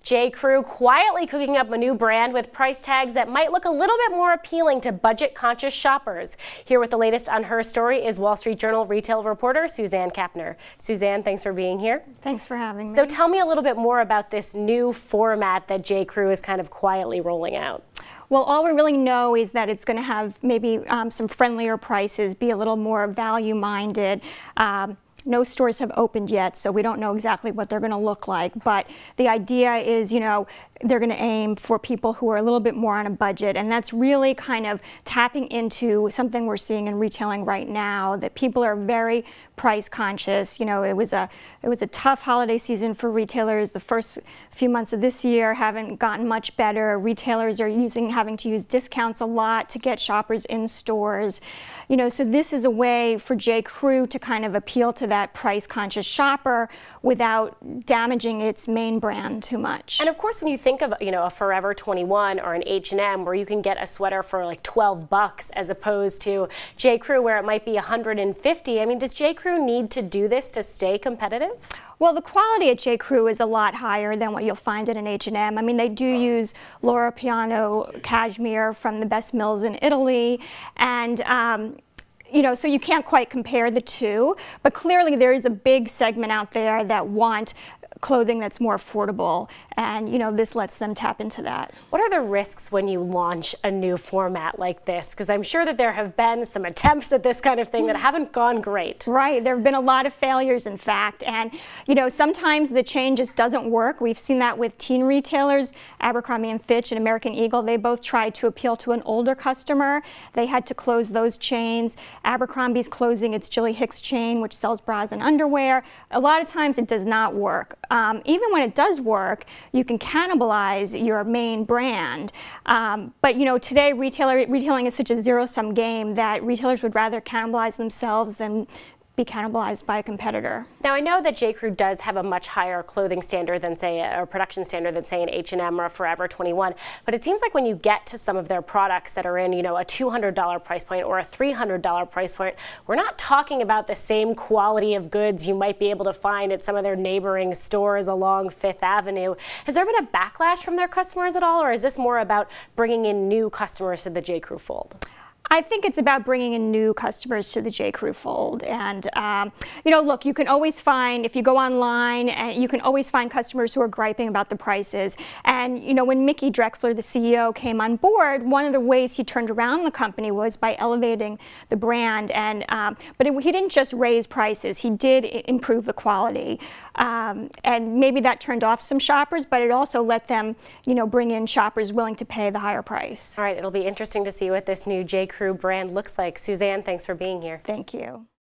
J. Crew quietly cooking up a new brand with price tags that might look a little bit more appealing to budget-conscious shoppers. Here with the latest on her story is Wall Street Journal retail reporter Suzanne Kapner. Suzanne, thanks for being here. Thanks for having me. So tell me a little bit more about this new format that J. Crew is kind of quietly rolling out. Well, all we really know is that it's going to have maybe some friendlier prices, be a little more value-minded. No stores have opened yet, so we don't know exactly what they're going to look like. But the idea is, you know, they're going to aim for people who are a little bit more on a budget, and that's really kind of tapping into something we're seeing in retailing right now, that people are very price conscious. You know, it was a tough holiday season for retailers. The first few months of this year haven't gotten much better. Retailers are having to use discounts a lot to get shoppers in stores. You know, so this is a way for J. Crew to kind of appeal to that price-conscious shopper without damaging its main brand too much. And of course, when you think of, you know, a Forever 21 or an H&M where you can get a sweater for like 12 bucks as opposed to J. Crew where it might be 150. I mean, does J. Crew need to do this to stay competitive? Well, the quality at J. Crew is a lot higher than what you'll find at an H&M. I mean, they do use Loro Piana cashmere from the best mills in Italy, and you know, so you can't quite compare the two, but clearly there is a big segment out there that want clothing that's more affordable, and you know, this lets them tap into that. What are the risks when you launch a new format like this? Because I'm sure that there have been some attempts at this kind of thing that haven't gone great. Right, there have been a lot of failures, in fact, and you know, sometimes the change just doesn't work. We've seen that with teen retailers, Abercrombie & Fitch and American Eagle. They both tried to appeal to an older customer. They had to close those chains. Abercrombie's closing its Gilly Hicks chain, which sells bras and underwear. A lot of times it does not work. Even when it does work, you can cannibalize your main brand. But you know, today retailing is such a zero-sum game that retailers would rather cannibalize themselves than be cannibalized by a competitor. Now, I know that J. Crew does have a much higher clothing standard than, say, or production standard than, say, an H&M or a Forever 21. But it seems like when you get to some of their products that are in, you know, a $200 price point or a $300 price point, we're not talking about the same quality of goods you might be able to find at some of their neighboring stores along Fifth Avenue. Has there been a backlash from their customers at all, or is this more about bringing in new customers to the J. Crew fold? I think it's about bringing in new customers to the J. Crew fold, and you know, look, you can always find, if you go online, you can always find customers who are griping about the prices. And you know, when Mickey Drexler, the CEO, came on board, one of the ways he turned around the company was by elevating the brand. And but he didn't just raise prices; he did improve the quality, and maybe that turned off some shoppers, but it also let them, you know, bring in shoppers willing to pay the higher price. All right, it'll be interesting to see what this new J. Crew brand looks like. Suzanne, thanks for being here. Thank you.